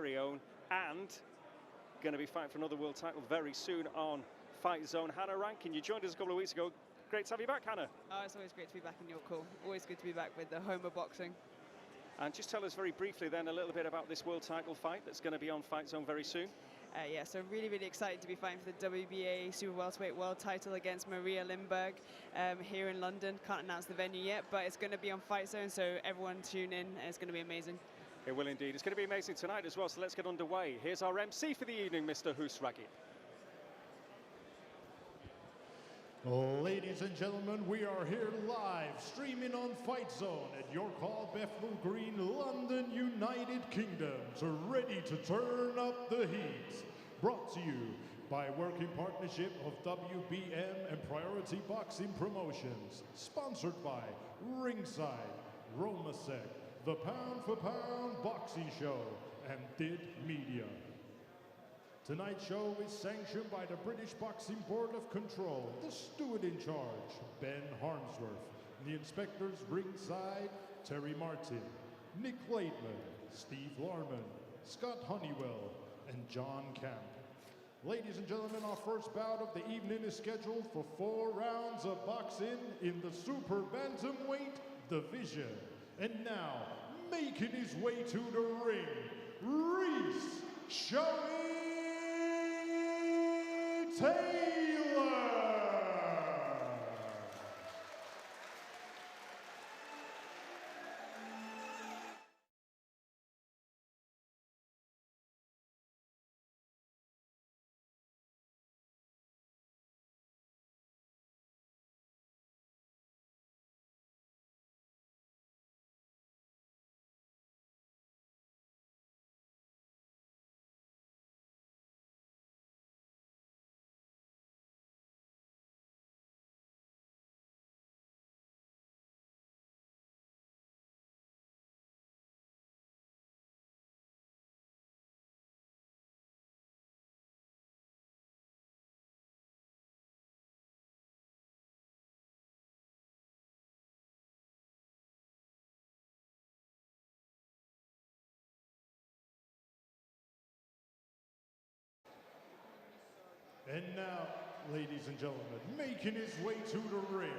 very own, and going to be fighting for another world title very soon on Fight Zone. Hannah Rankin, you joined us a couple of weeks ago. Great to have you back, Hannah. Oh, it's always great to be back in your call. Always good to be back with the home of boxing. And just tell us very briefly then a little bit about this world title fight that's going to be on Fight Zone very soon. Yeah, so really, really excited to be fighting for the WBA Super Welterweight World title against Maria Lindberg here in London. Can't announce the venue yet, but it's going to be on Fight Zone, so everyone tune in. It's going to be amazing. It will indeed. It's going to be amazing tonight as well, so let's get underway. Here's our MC for the evening, Mr. Husragi. Ladies and gentlemen, we are here live, streaming on Fight Zone at your call, Bethnal Green, London, United Kingdom, ready to turn up the heat. Brought to you by working partnership of WBM and Priority Boxing Promotions. Sponsored by Ringside, Romasec, The Pound for Pound Boxing Show, and DID Media. Tonight's show is sanctioned by the British Boxing Board of Control, the steward in charge, Ben Harmsworth, the inspectors ringside, Terry Martin, Nick Laidman, Steve Larman, Scott Honeywell, and John Camp. Ladies and gentlemen, our first bout of the evening is scheduled for 4 rounds of boxing in the Super Bantamweight division. And now, making his way to the ring, Reiss Taylor. And now, ladies and gentlemen, making his way to the ring,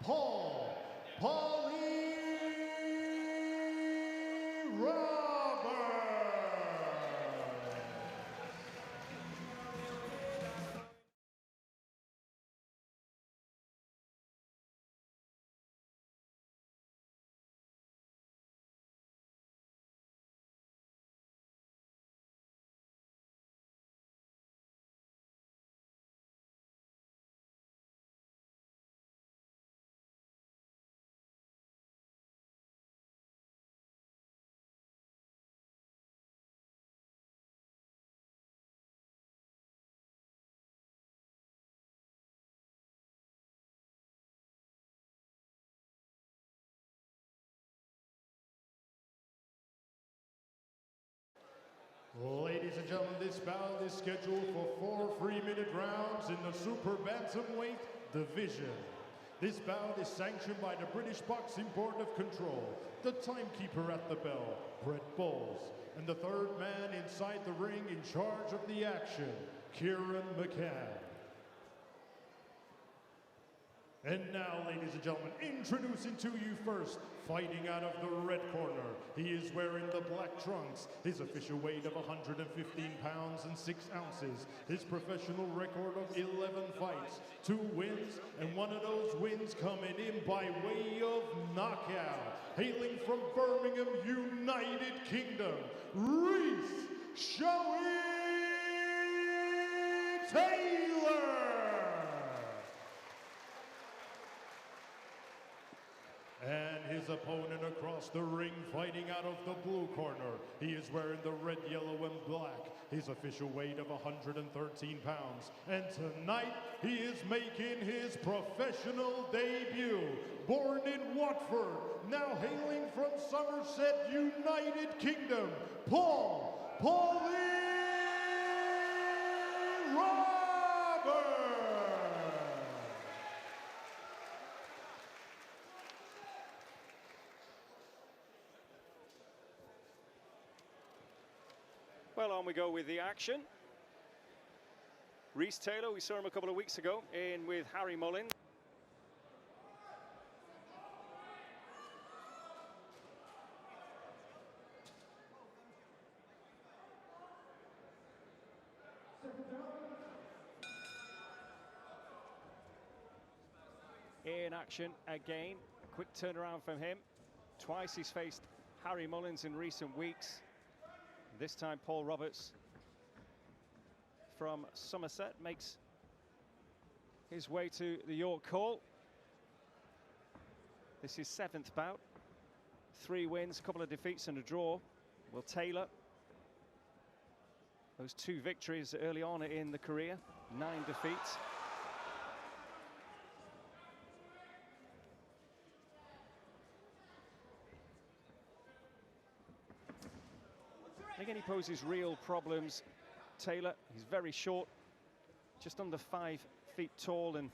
Polina Roberts. Ladies and gentlemen, this bout is scheduled for 4 3-minute rounds in the Super Bantamweight division. This bout is sanctioned by the British Boxing Board of Control, the timekeeper at the bell, Brett Bowles, and the third man inside the ring in charge of the action, Kieran McCann. And now, ladies and gentlemen, introducing to you first, fighting out of the red corner. He is wearing the black trunks. His official weight of 115 pounds and 6 ounces. His professional record of 11 fights, 2 wins, and 1 of those wins coming in by way of knockout. Hailing from Birmingham, United Kingdom, Reiss Taylor. And his opponent across the ring, fighting out of the blue corner. He is wearing the red, yellow, and black. His official weight of 113 pounds. And tonight, he is making his professional debut. Born in Watford, now hailing from Somerset, United Kingdom, Polina Roberts. Well, on we go with the action. Reiss Taylor, we saw him a couple of weeks ago in with Harry Mullins. In action again, a quick turnaround from him. Twice he's faced Harry Mullins in recent weeks. This time Paul Roberts from Somerset makes his way to the York Hall. This is 7th bout. 3 wins, a couple of defeats and a draw. Will Taylor, those 2 victories early on in the career, 9 defeats. Again, he poses real problems. Taylor, he's very short, just under 5 feet tall, and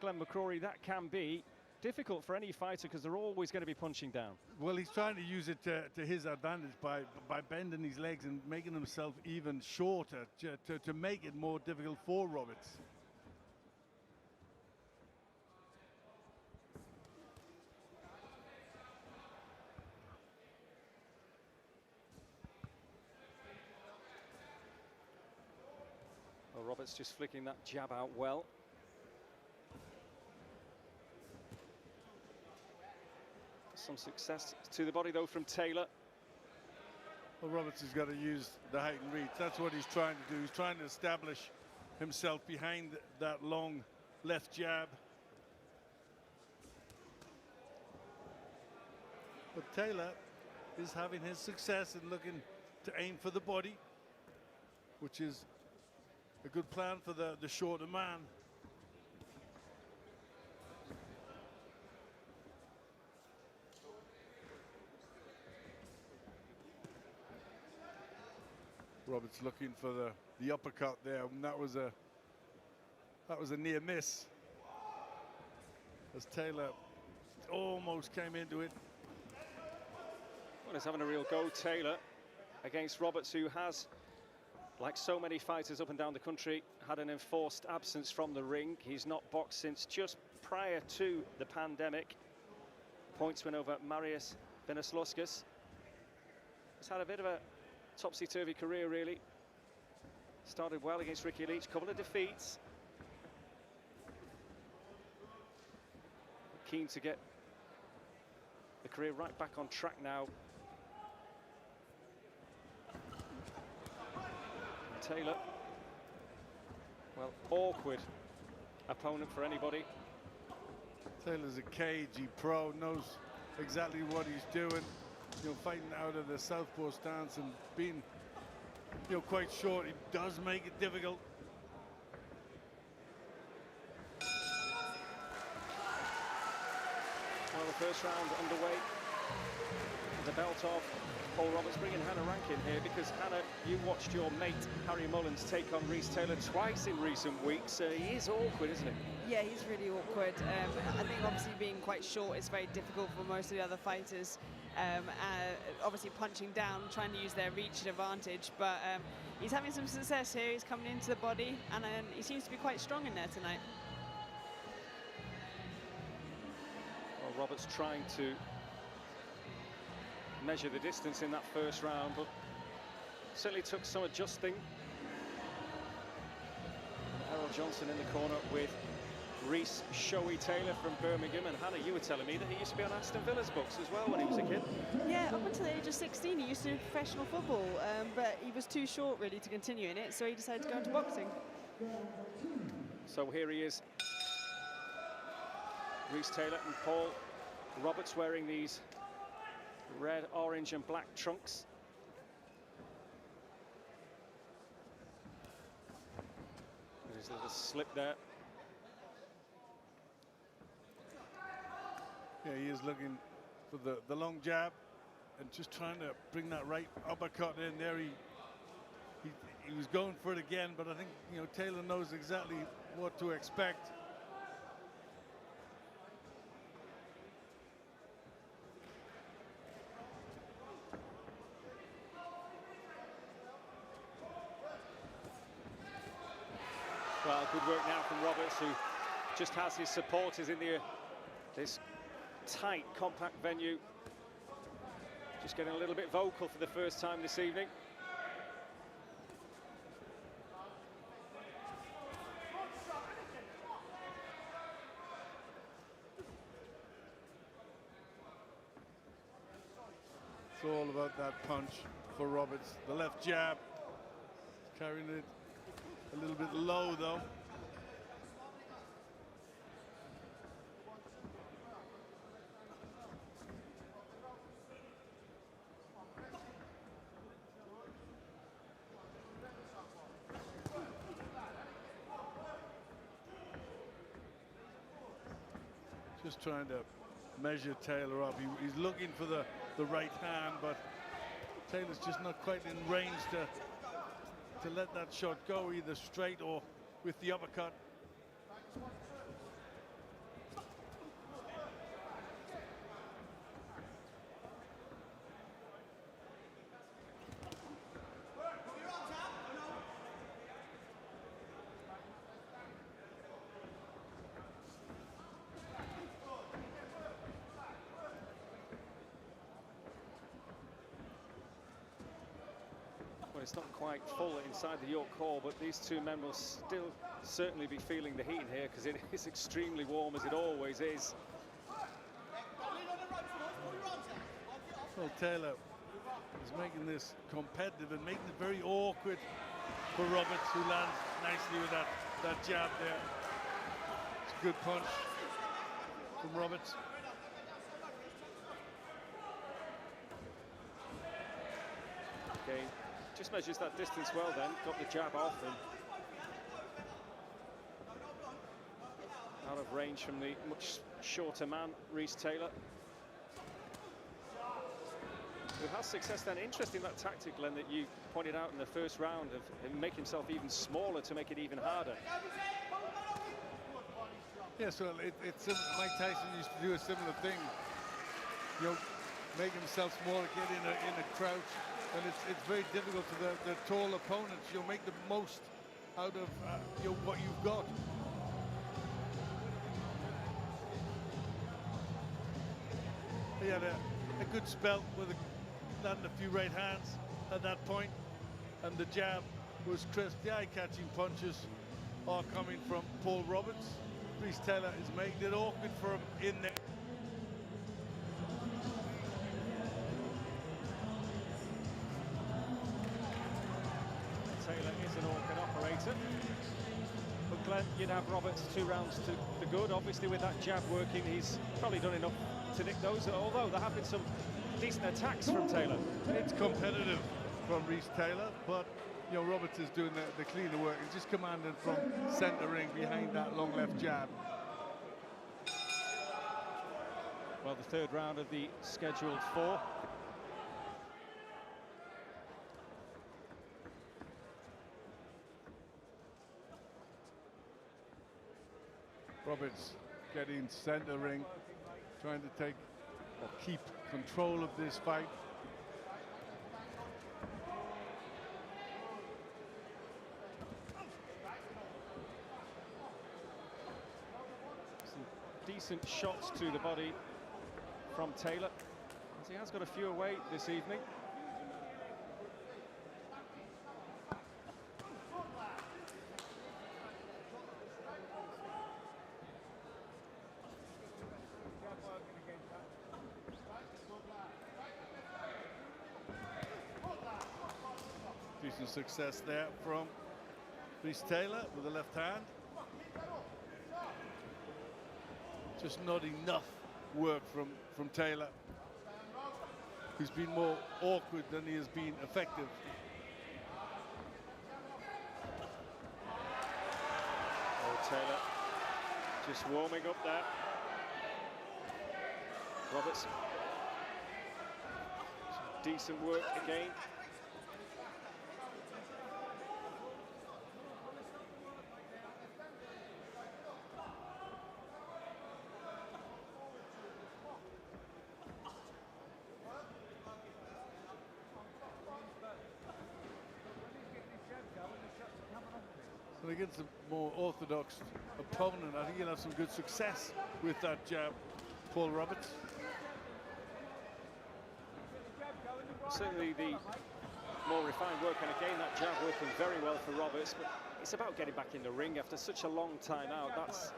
Glenn McCrory, that can be difficult for any fighter because they're always going to be punching down. Well, he's trying to use it to his advantage by bending his legs and making himself even shorter to make it more difficult for Roberts. Well, Roberts just flicking that jab out well. Some success to the body though from Taylor. Well, Roberts has got to use the height and reach. That's what he's trying to do. He's trying to establish himself behind that long left jab. But Taylor is having his success and looking to aim for the body, which is a good plan for the shorter man. Roberts looking for the uppercut there, and that was a near miss as Taylor almost came into it. Well, he's having a real go, Taylor, against Roberts, who has, like so many fighters up and down the country, had an enforced absence from the ring. He's not boxed since just prior to the pandemic. Points win over Marius Veneslauskas. He's had a bit of a topsy-turvy career, really. Started well against Ricky Leach, couple of defeats. Keen to get the career right back on track now. And Taylor, well, awkward opponent for anybody. Taylor's a cagey pro, knows exactly what he's doing. You know, fighting out of the southpaw stance and being, you know, quite short, it does make it difficult. Well, the first round underway. The belt of Paul Roberts, bringing Hannah Rankin here because, Hannah, you watched your mate Harry Mullins take on Reiss Taylor twice in recent weeks. He is awkward, isn't he? Yeah, he's really awkward. I think obviously being quite short is very difficult for most of the other fighters. Obviously punching down, trying to use their reach advantage, but he's having some success here. He's coming into the body, and he seems to be quite strong in there tonight. Well, Roberts trying to measure the distance in that first round, but certainly took some adjusting. Errol Johnson in the corner with Reiss Showy Taylor from Birmingham. And Hannah, you were telling me that he used to be on Aston Villa's books as well when he was a kid. Yeah, up until the age of 16 he used to do professional football, but he was too short really to continue in it, so he decided to go into boxing. So here he is, Reiss Taylor and Paul Roberts, wearing these red, orange and black trunks. There's a little slip there. Yeah, he is looking for the long jab and just trying to bring that right uppercut in there. He was going for it again, but I think, you know, Taylor knows exactly what to expect. Well, good work now from Roberts, who just has his supporters in this tight, compact venue. Just getting a little bit vocal for the first time this evening. It's all about that punch for Roberts. The left jab, carrying it a little bit low though. Just trying to measure Taylor up. He's looking for the right hand, but Taylor's just not quite in range to let that shot go, either straight or with the uppercut. It's not quite full inside the York Hall, but these two men will still certainly be feeling the heat here, because it is extremely warm, as it always is. Well, Taylor is making this competitive and making it very awkward for Roberts, who lands nicely with that jab there. It's a good punch from Roberts. Okay. Just measures that distance well then, got the jab off and out of range from the much shorter man, Reiss Taylor. Who has success then. Interesting that tactic, Glenn, that you pointed out in the first round of him make himself even smaller to make it even harder. Yes, well, it's Mike Tyson used to do a similar thing. You know, make himself smaller, get in a crouch. And it's very difficult for the tall opponents. You'll make the most out of what you've got. He had a good spell with landing a few right hands at that point, and the jab was crisp. The eye-catching punches are coming from Paul Roberts. Reiss Taylor is making it awkward for him in there. Taylor is an orchid operator. But Glenn, you'd have Roberts 2 rounds to the good. Obviously, with that jab working, he's probably done enough to nick those, although there have been some decent attacks from Taylor. It's competitive from Reiss Taylor, but Roberts is doing the cleaner work. He's just commanding from center ring behind that long left jab. Well, the third round of the scheduled 4. Roberts getting center ring, trying to take or keep control of this fight. Some decent shots to the body from Taylor, as he has got a few away this evening. Decent success there from Reiss Taylor with the left hand. Just not enough work from Taylor, who's been more awkward than he has been effective. Oh, Taylor just warming up there. Roberts, some decent work again. And against a more orthodox opponent, I think he'll have some good success with that jab, Paul Roberts. Certainly the more refined work, and again that jab working very well for Roberts, but it's about getting back in the ring after such a long time out. That's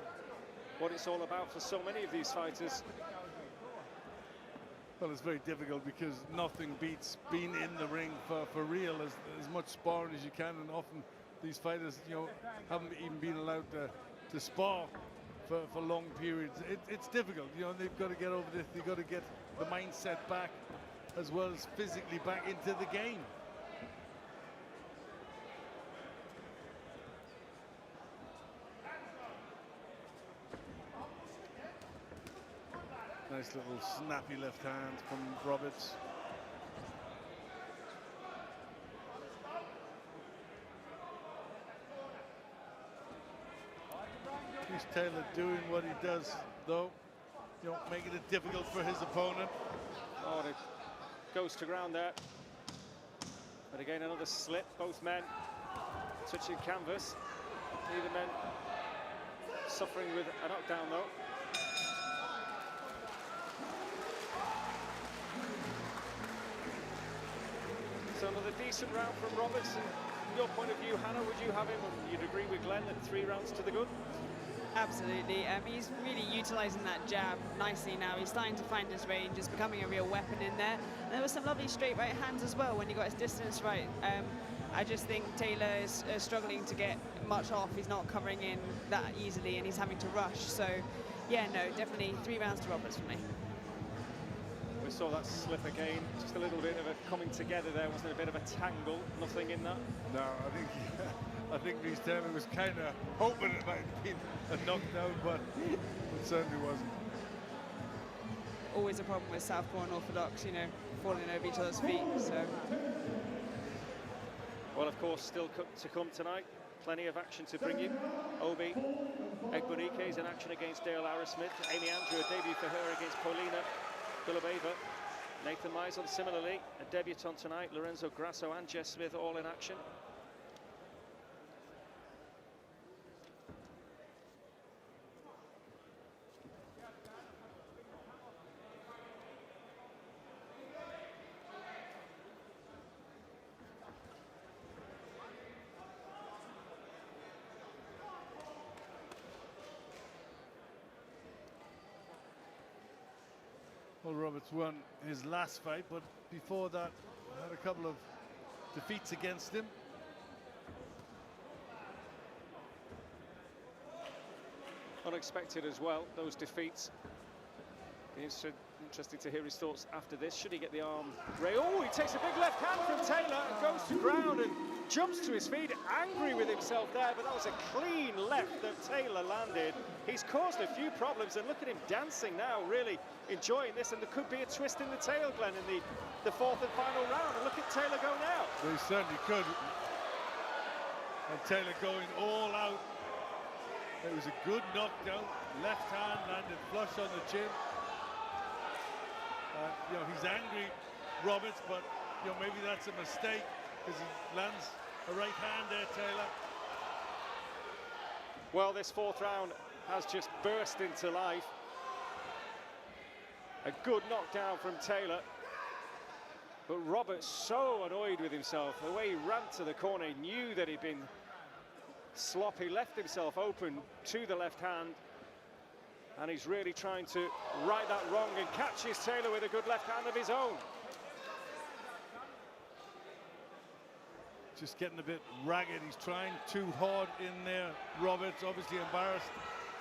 what it's all about for so many of these fighters. Well, it's very difficult because nothing beats being in the ring for real, as much sparring as you can, and often these fighters, you know, haven't even been allowed to spar for long periods. It's difficult, you know. They've got to get over this. They've got to get the mindset back, as well as physically back into the game. Nice little snappy left hand from Roberts. Here's Taylor doing what he does, though, you know, making it difficult for his opponent. Oh, and it goes to ground there. But again, another slip. Both men touching canvas. Neither men suffering with a knockdown, though. So another decent round from Roberts. And from your point of view, Hannah, would you have him? And you'd agree with Glenn that 3 rounds to the good? Absolutely. He's really utilising that jab nicely now. He's starting to find his range. It's becoming a real weapon in there. And there was some lovely straight right hands as well when he got his distance right. I just think Taylor is struggling to get much off. He's not covering in that easily, and he's having to rush. So, yeah, no, definitely 3 rounds to Roberts for me. We saw that slip again. Just a little bit of a coming together there. Wasn't it a bit of a tangle? Nothing in that? No, I think Reiss Taylor was kind of hoping it might have been a knockdown, but it certainly wasn't. Always a problem with Southpaw and Orthodox, you know, falling over each other's feet. So, well, of course, still to come tonight. Plenty of action to bring you. Obi Egbunike is in action against Dale Arrowsmith. Amy Andrew, a debut for her against Polina. Golubeva. Nathan Meisel similarly, a debutant tonight. Lorenzo Grasso and Jez Smith all in action. Well, Roberts won his last fight, but before that had a couple of defeats against him. Unexpected as well, those defeats. Be interesting to hear his thoughts after this. Should he get the arm? Oh, he takes a big left hand from Taylor and goes to ground and jumps to his feet, angry with himself there, but that was a clean left that Taylor landed. He's caused a few problems, and look at him dancing now, really enjoying this, and there could be a twist in the tail, Glenn, in the 4th and final round. And look at Taylor go now. They certainly could. And Taylor going all out. It was a good knockdown. Left hand landed flush on the chin. You know, he's angry, Roberts, but you know, maybe that's a mistake because he lands a right hand there, Taylor. Well, this 4th round has just burst into life. A good knockdown from Taylor. But Roberts so annoyed with himself. The way he ran to the corner, he knew that he'd been sloppy, left himself open to the left hand. And he's really trying to right that wrong and catches Taylor with a good left hand of his own. Just getting a bit ragged. He's trying too hard in there. Roberts obviously embarrassed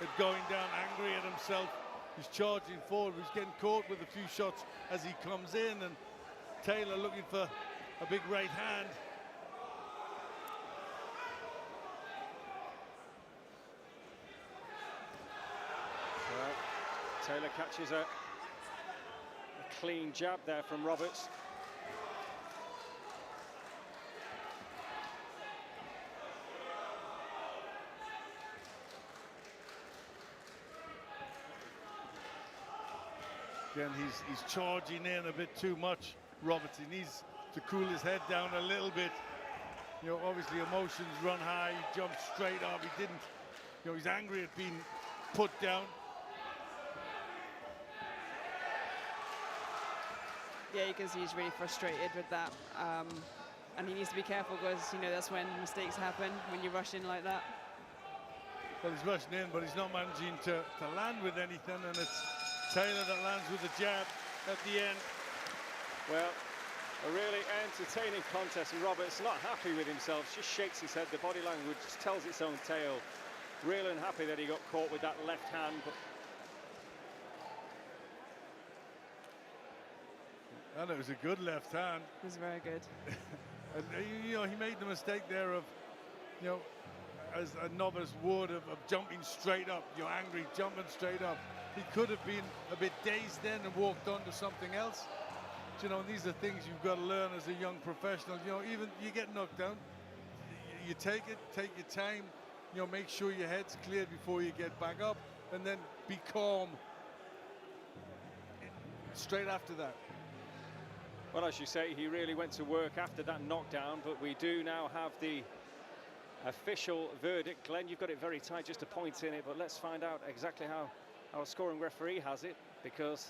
at going down, angry at himself. He's charging forward. He's getting caught with a few shots as he comes in, and Taylor looking for a big right hand. Well, Taylor catches a clean jab there from Roberts. Again, he's charging in a bit too much, Roberts. He needs to cool his head down a little bit. You know, obviously emotions run high. He jumped straight up. He didn't, you know, he's angry at being put down. Yeah, you can see he's really frustrated with that. And he needs to be careful because, you know, that's when mistakes happen, when you rush in like that. Well, he's rushing in, but he's not managing to land with anything, and it's Taylor that lands with a jab at the end. Well, a really entertaining contest, and Roberts not happy with himself, just shakes his head. The body language just tells its own tale. Really unhappy that he got caught with that left hand. But and it was a good left hand. It was very good. And you know, he made the mistake there of, you know, as a novice would, of jumping straight up. You're angry, jumping straight up. He could have been a bit dazed then and walked on to something else. But, you know, these are things you've got to learn as a young professional. You know, even you get knocked down, you take it, take your time. You know, make sure your head's cleared before you get back up, and then be calm straight after that. well, as you say, he really went to work after that knockdown, but we do now have the official verdict. Glenn, you've got it very tight, just a point in it, but let's find out exactly how our scoring referee has it, because,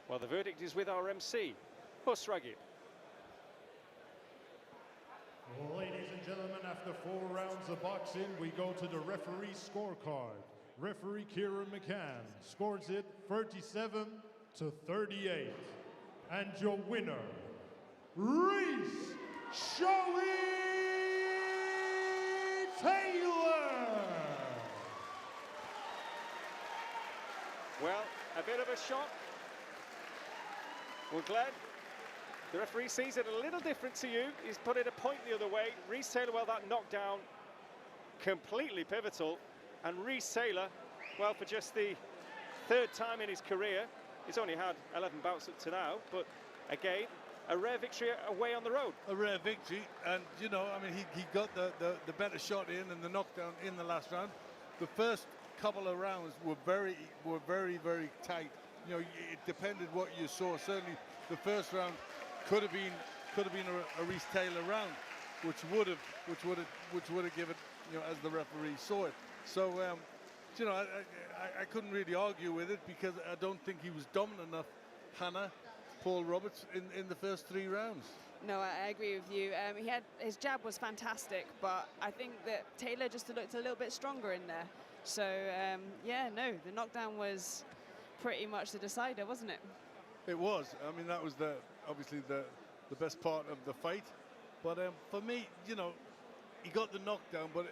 well, the verdict is with our MC, Hus Ragib. Ladies and gentlemen, after 4 rounds of boxing, we go to the referee scorecard. Referee Kieran McCann scores it 37-38. And your winner, Reiss Taylor. Well, a bit of a shock. Well, Glenn, the referee sees it a little different to you. He's put it a point the other way. Reiss Taylor, well, that knockdown completely pivotal. And Reiss Taylor, well, for just the 3rd time in his career, he's only had 11 bouts up to now, but again, a rare victory away on the road. A rare victory, and you know, I mean, he got the better shot in and the knockdown in the last round. The first couple of rounds were very tight. You know, it depended what you saw. Certainly, the first round could have been a Reiss Taylor round, which would have given, you know, as the referee saw it. So, you know, I couldn't really argue with it, because I don't think he was dominant enough, Paul Roberts, in the first 3 rounds. No, I agree with you. His jab was fantastic, but I think that Taylor just looked a little bit stronger in there. So, yeah, no, the knockdown was pretty much the decider, wasn't it? It was. I mean, that was obviously the best part of the fight. But for me, you know, he got the knockdown, but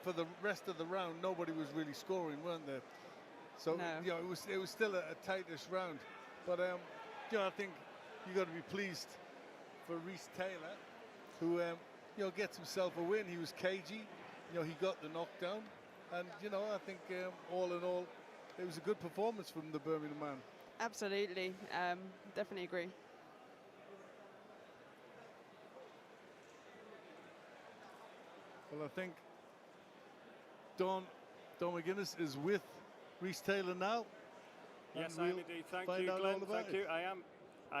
for the rest of the round, nobody was really scoring, weren't there? So, no. You know, it was still a tightish round. But you know, I think you got to be pleased for Reiss Taylor, who you know, gets himself a win. He was cagey. You know, he got the knockdown, and you know, I think all in all, it was a good performance from the Birmingham man. Absolutely, definitely agree. Well, I think Don McGuinness is with Reiss Taylor now. Yes, I am indeed. Thank you, Glenn. Thank you. I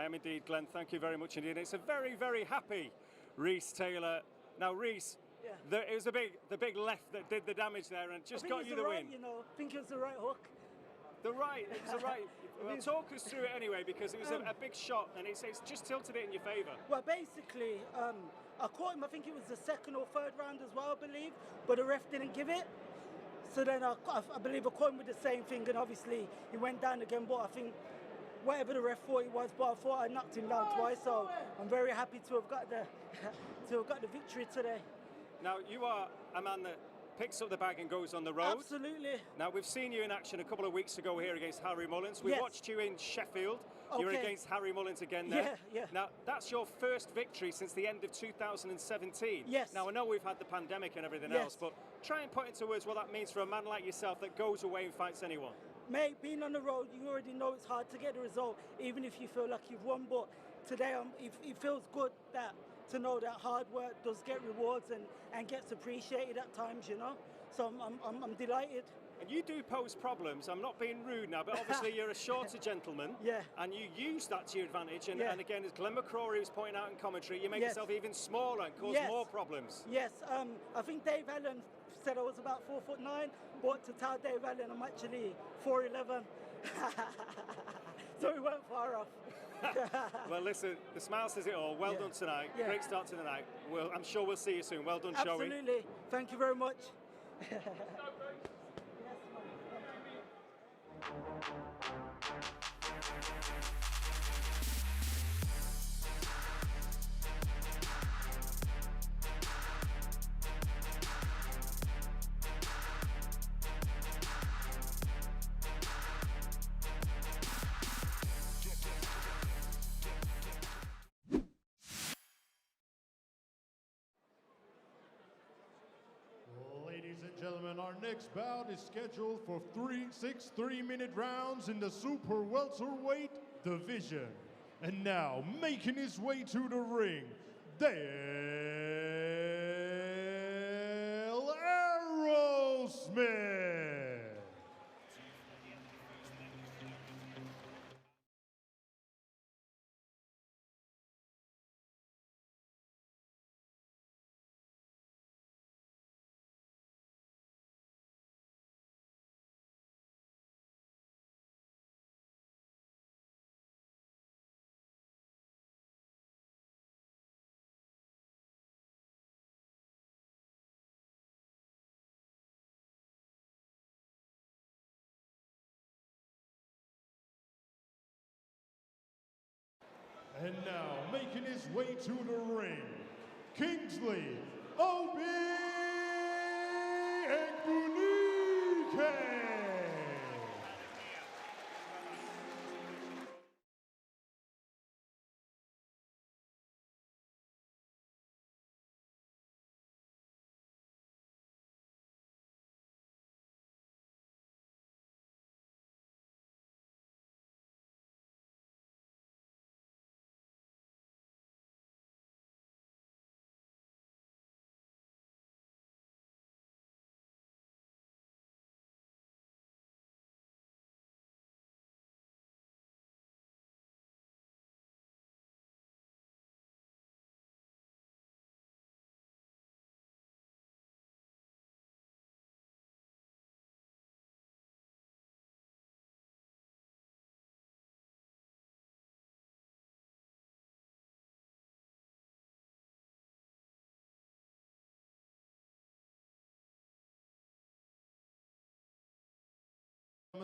am indeed, Glenn. Thank you very much indeed. It's a very happy Reiss Tayller. Now, Reiss, yeah. It was the big left that did the damage there and just got you the win. You know, I think it was the right hook. It was the right. Well, talk us through it anyway, because it was a big shot, and it's just tilted it in your favour. Well, basically, I caught him. I think it was the 2nd or 3rd round as well, I believe, but the ref didn't give it. So then I believe I caught him with the same thing, and obviously he went down again. But I think whatever the ref thought it was, but I thought I knocked him down twice. So I'm very happy to have got the victory today. Now, you are a man that picks up the bag and goes on the road. Absolutely. Now, we've seen you in action a couple of weeks ago here against Harry Mullins. We watched you in Sheffield. Okay. You're against Harry Mullins again there. Yeah. Now, that's your first victory since the end of 2017. Yes. Now, I know we've had the pandemic and everything else, but try and put into words what that means for a man like yourself that goes away and fights anyone. Mate, being on the road, you already know it's hard to get the result, even if you feel like you've won. But today, it feels good to know that hard work does get rewards and gets appreciated at times, you know. So I'm delighted. And you do pose problems. I'm not being rude now, but obviously you're a shorter gentleman. Yeah. And you use that to your advantage. And, Yeah. and again, as Glenn McCrory was pointing out in commentary, you make Yes. yourself even smaller and cause Yes. more problems. Yes, I think Dave Allen said I was about 4'9", but to tell Dave Allen I'm actually 4'11". So we weren't far off. Well, listen, the smile says it all. Well done tonight. Yeah. Great start to the night. Well, I'm sure we'll see you soon. Well done, shall we? Absolutely. Thank you very much. Ladies and gentlemen, our next bout is scheduled for 6 3-minute rounds in the super welterweight division. And now, making his way to the ring, Dale Arrowsmith. And now, making his way to the ring, Kingsley, Egbunike.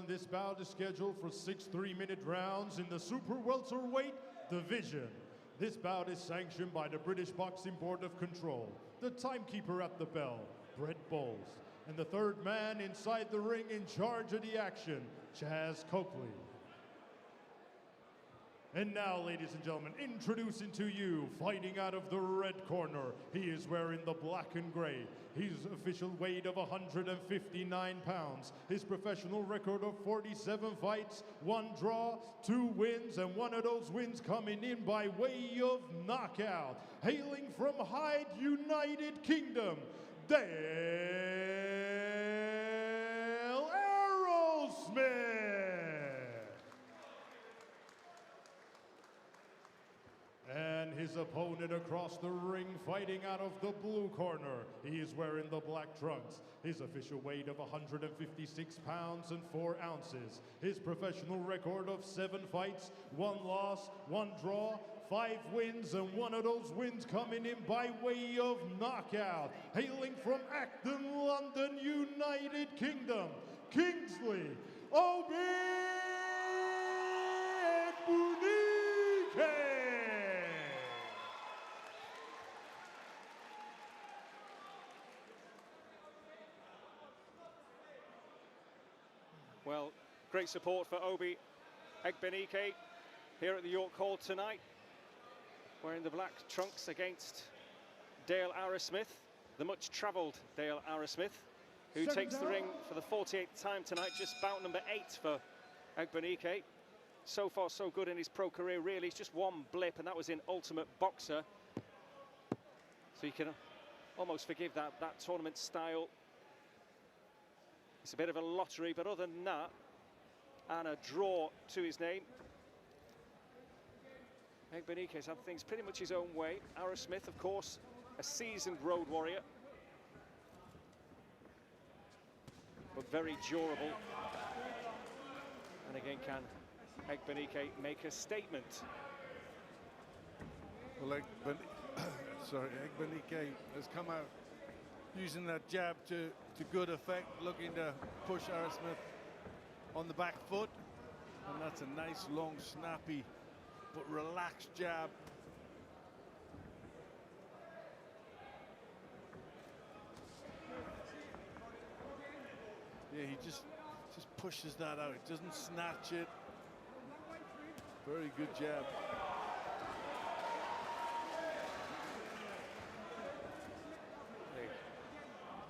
This bout is scheduled for 6 3-minute rounds in the super welterweight division. This bout is sanctioned by the British Boxing Board of Control, the timekeeper at the bell, Brett Bowles, and the third man inside the ring in charge of the action, Chaz Coakley. And now, ladies and gentlemen, introducing to you, fighting out of the red corner, he is wearing the black and gray. His official weight of 159 pounds. His professional record of 47 fights, 1 draw, 2 wins, and 1 of those wins coming in by way of knockout. Hailing from Hyde, United Kingdom, Dale Arrowsmith. And his opponent across the ring, fighting out of the blue corner. He is wearing the black trunks. His official weight of 156 pounds and 4 ounces. His professional record of 7 fights, 1 loss, 1 draw, 5 wins, and 1 of those wins coming in by way of knockout. Hailing from Acton, London, United Kingdom, Kingsley, Egbunike. Well, great support for Obi Egbunike here at the York Hall tonight, wearing the black trunks against Dale Arrowsmith, the much-travelled Dale Arrowsmith, who takes the ring for the 48th time tonight, just bout number 8 for Egbunike. So far, so good in his pro career, really. It's just 1 blip, and that was in Ultimate Boxer. So you can almost forgive that tournament style It's a bit of a lottery, but other than that, and a draw to his name. Egbunike's had things pretty much his own way. Arrowsmith, of course, a seasoned road warrior, but very durable. And again, can Egbunike make a statement? Well, Egbunike has come out using that jab to good effect, looking to push Arrowsmith on the back foot, and that's a nice, long, snappy, but relaxed jab. Yeah, he just pushes that out. He doesn't snatch it. Very good jab.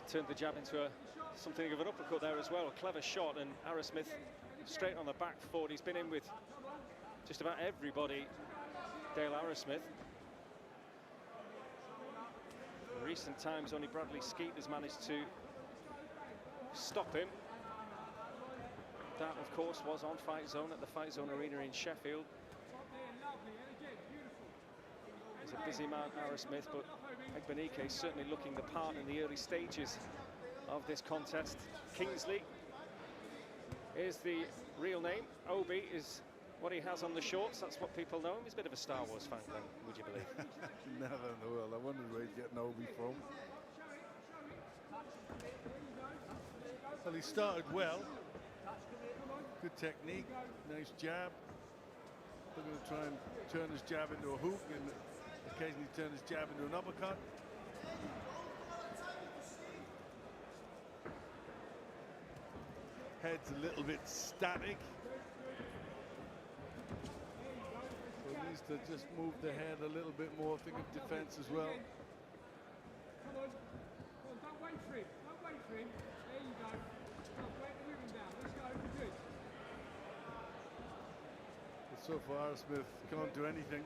Turned the jab into something of an uppercut there as well. A clever shot, and Arrowsmith straight on the back foot. He's been in with just about everybody, Dale Arrowsmith. In recent times, only Bradley Skeet has managed to stop him. That, of course, was on Fight Zone at the Fight Zone Arena in Sheffield. He's a busy man, Arrowsmith, but Egbunike is certainly looking the part in the early stages of this contest. Kingsley is the real name. Obi is what he has on the shorts. That's what people know him. He's a bit of a Star Wars fan, Glenn, would you believe? Never in the world. I wondered where he'd get an Obi from. Well, he started well. Good technique, nice jab. They're going to try and turn his jab into a hook and occasionally turn his jab into an uppercut. Head's a little bit static. So he needs to just move the head a little bit more. Think of defense as well. Come on, don't wait for him. Don't wait for him. There you go. Wait the moving down. Let's go. Good. But so far, Arrowsmith can't do anything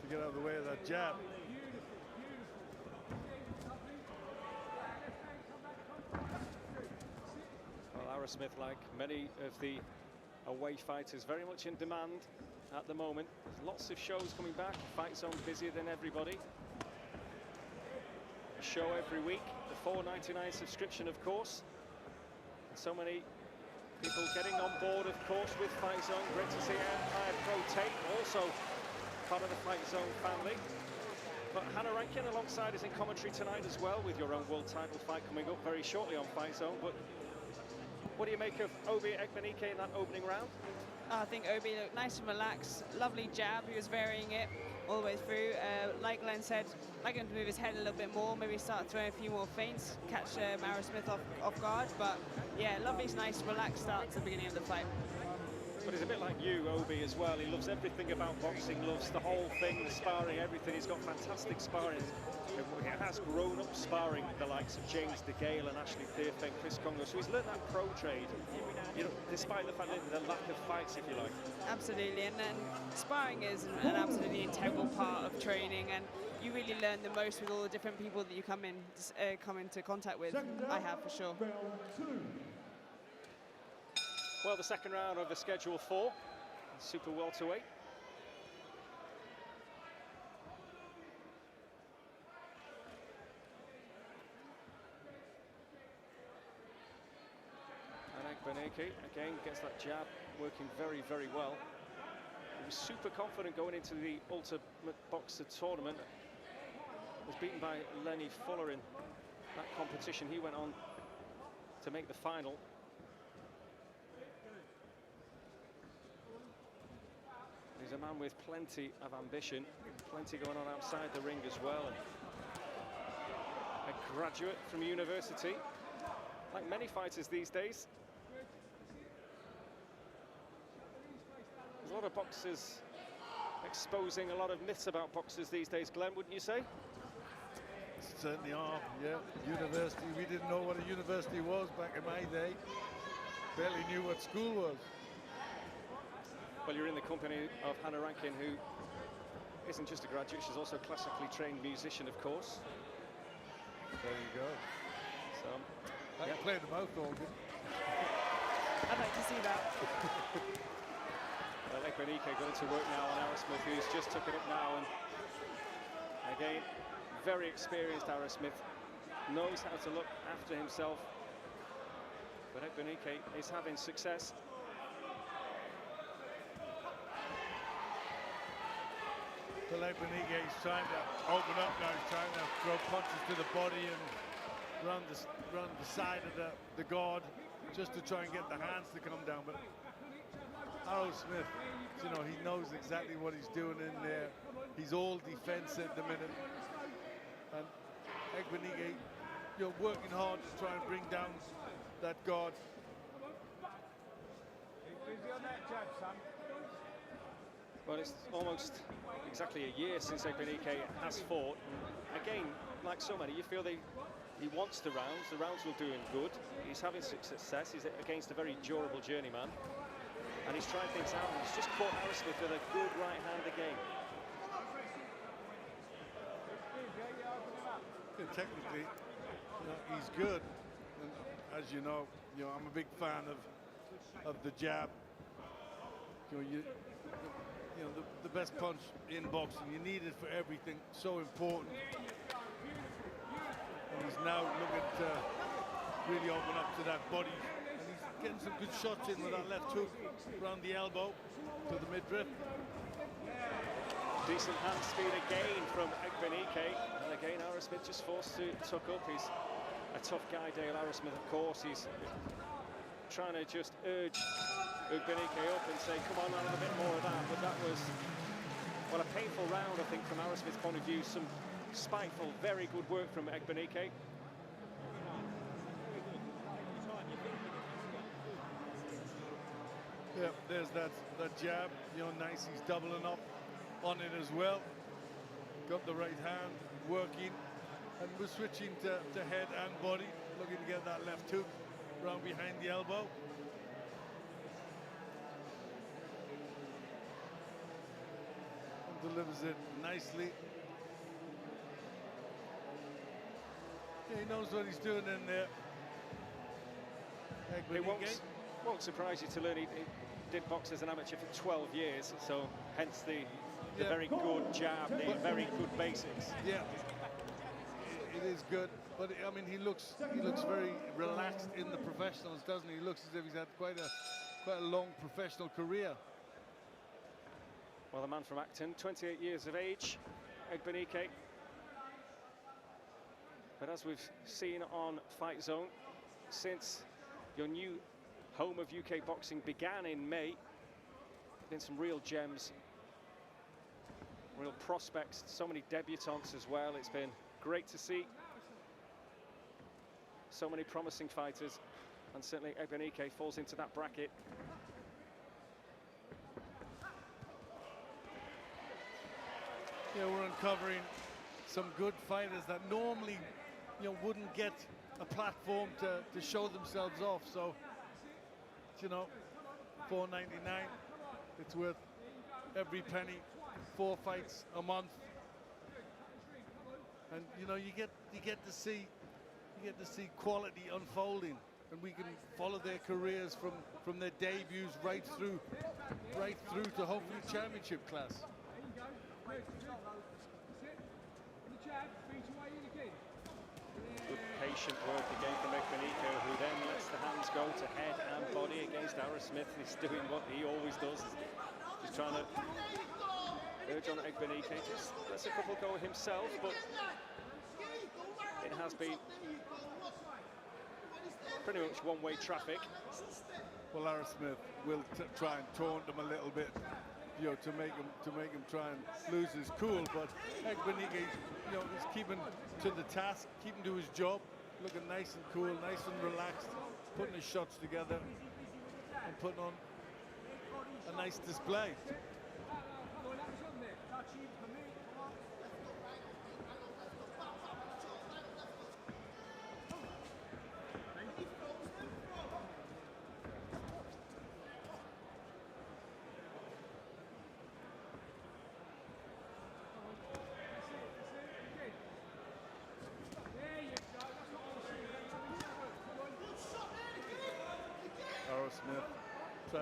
to get out of the way of that jab. Well, Arrowsmith, like many of the away fighters, very much in demand at the moment. There's lots of shows coming back. Fight Zone busier than everybody. A show every week. The $4.99 subscription, of course. And so many people getting on board, of course, with Fight Zone. Great to see Empire Pro Tape, also part of the Fight Zone family. But Hannah Rankin alongside us in commentary tonight as well, with your own world title fight coming up very shortly on Fight Zone. But what do you make of Obi Egbunike in that opening round? I think Obi looked nice and relaxed. Lovely jab. He was varying it all the way through. Like Glenn said, I'd like him to move his head a little bit more, maybe start throwing a few more feints, catch Arrowsmith off guard. But yeah, lovely, nice, relaxed start to the beginning of the fight. But he's a bit like you, Obi, as well. He loves everything about boxing, loves the whole thing, the sparring, everything. He's got fantastic sparring. He has grown up sparring the likes of James DeGale and Ashley Thierfeng, Chris Congo. So he's learned that pro trade, you know, despite the fact that the lack of fights, if you like. Absolutely, and then sparring is an absolutely integral part of training, and you really learn the most with all the different people that you come into contact with. I have, for sure. Well, the second round of the Schedule 4, super welterweight. And Egbunike, again, gets that jab working very, very well. He was super confident going into the Ultimate Boxer tournament. Was beaten by Lenny Fuller in that competition. He went on to make the final. He's a man with plenty of ambition, plenty going on outside the ring as well. And a graduate from university, like many fighters these days. There's a lot of boxers exposing a lot of myths about boxers these days, Glenn, wouldn't you say? Certainly are, yeah. University, we didn't know what a university was back in my day. Barely knew what school was. Well, you're in the company of Hannah Rankin, who isn't just a graduate, she's also a classically trained musician, of course. There you go. So I can play the mouth organ. I'd like to see that. Well, Egbunike going to work now on Arrowsmith, who's just took it up now, and again, very experienced Arrowsmith, knows how to look after himself. But Egbunike is having success. Well, Egbunike is trying to open up now. He's trying to throw punches to the body and run the side of the guard just to try and get the hands to come down. But Arrowsmith, you know, he knows exactly what he's doing in there. He's all defense at the minute. And Egbunike, you're working hard to try and bring down that guard. Well, it's almost exactly a year since Egbunike has fought. And again, like so many, you feel he wants the rounds. The rounds will do him good. He's having success. He's against a very durable journeyman. And he's trying things out. And he's just caught Arrowsmith with a good right hand again. Yeah, technically, you know, he's good. And as you know, I'm a big fan of the jab. You know, the best punch in boxing. You need it for everything. So important. And he's now looking to really open up to that body. And he's getting some good shots in with that left hook around the elbow to the midriff. Decent hand speed again from Egbunike. And again, Arrowsmith just forced to tuck up. He's a tough guy, Dale Arrowsmith, of course. He's trying to just urge Egbunike up and say, come on, I'll have a bit more of that. But that was, well, a painful round, I think, from Arrowsmith's point of view. Some spiteful, very good work from Egbunike. Yeah, there's that jab, nice. He's doubling up on it as well. Got the right hand working, and we're switching to head and body, looking to get that left hook round behind the elbow. And delivers it nicely. Yeah, he knows what he's doing in there. It won't surprise you to learn he did box as an amateur for 12 years, so hence the very good jab, the very good basics. Yeah, it is good, but I mean, he looks very relaxed in the professionals, doesn't he? He looks as if he's had quite a long professional career. Well, the man from Acton, 28 years of age, Egbunike. But as we've seen on Fight Zone, since your new home of UK boxing began in May, been some real gems, real prospects, so many debutants as well. It's been great to see so many promising fighters, and certainly Egbunike falls into that bracket. Yeah, we're uncovering some good fighters that normally, wouldn't get a platform to show themselves off. So, $4.99, it's worth every penny. 4 fights a month, and you get to see quality unfolding, and we can follow their careers from their debuts right through to hopefully championship class. Good patient work again from Egbunike, who then lets the hands go to head and body against Arrowsmith. He's doing what he always does. He's trying to urge on Egbunike, just lets a couple go himself, but it has been pretty much one-way traffic. Well, Arrowsmith will try and taunt him a little bit, to make him try and lose his cool. But Egbunike, is keeping to the task, keeping to his job, looking nice and cool, nice and relaxed, putting his shots together, and putting on a nice display.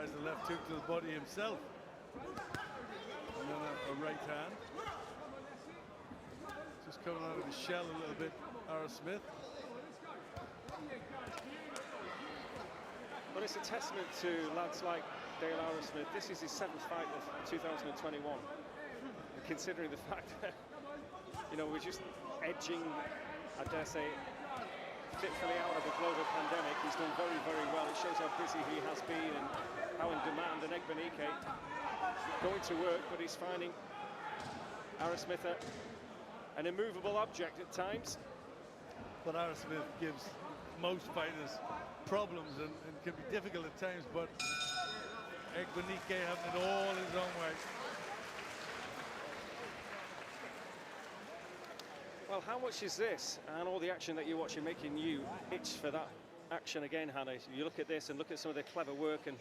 tries the left hook to the body himself. And then a right hand. Just coming out of his shell a little bit, Arrowsmith. Well, it's a testament to lads like Dale Arrowsmith. This is his 7th fight of 2021. And considering the fact that, you know, we're just edging, I dare say, fitfully out of a global pandemic, he's done very, very well. It shows how busy he has been and how in demand. And Egbunike going to work, but he's finding Arrowsmith an immovable object at times. But Arrowsmith gives most fighters problems and can be difficult at times, but Egbunike having it all his own way. Well, how much is this and all the action that you're watching making you itch for that action again, Hannah? You look at this and look at some of the clever work, and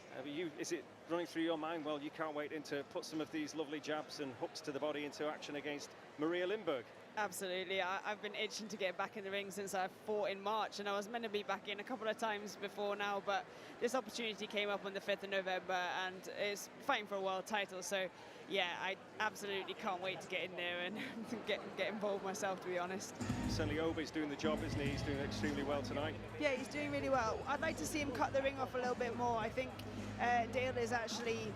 is it running through your mind, well, you can't wait to put some of these lovely jabs and hooks to the body into action against Maria Lindberg? Absolutely. I've been itching to get back in the ring since I fought in March, and I was meant to be back in a couple of times before now, but this opportunity came up on the 5th of November, and it's fighting for a world title. So, yeah, I absolutely can't wait to get in there and get involved myself, to be honest. Certainly Obi's doing the job, isn't he? He's doing extremely well tonight. Yeah, he's doing really well. I'd like to see him cut the ring off a little bit more. I think Dale is actually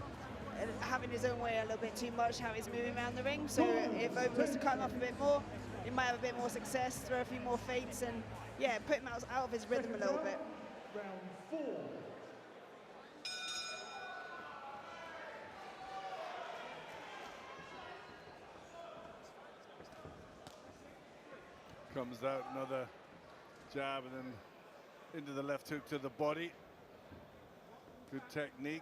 having his own way a little bit too much, how he's moving around the ring. So if Obi was to cut him off a bit more, he might have a bit more success, throw a few more feints, and yeah, put him out of his rhythm a little bit. Round 4. Comes out another jab and then into the left hook to the body. Good technique.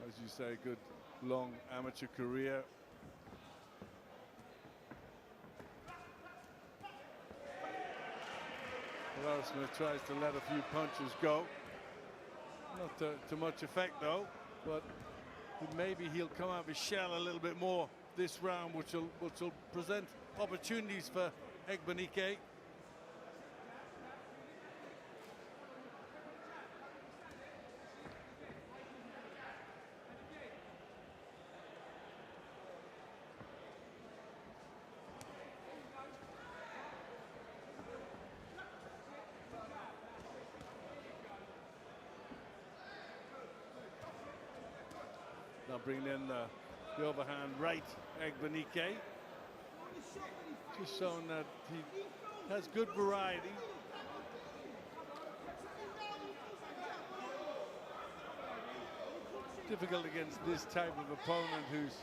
As you say, good long amateur career. Arrowsmith tries to let a few punches go. Not to much effect though, but maybe he'll come out of his shell a little bit more this round, which will present opportunities for Egbunike. Now bringing in the overhand right, Egbunike. Just showing that he has good variety. Difficult against this type of opponent who's,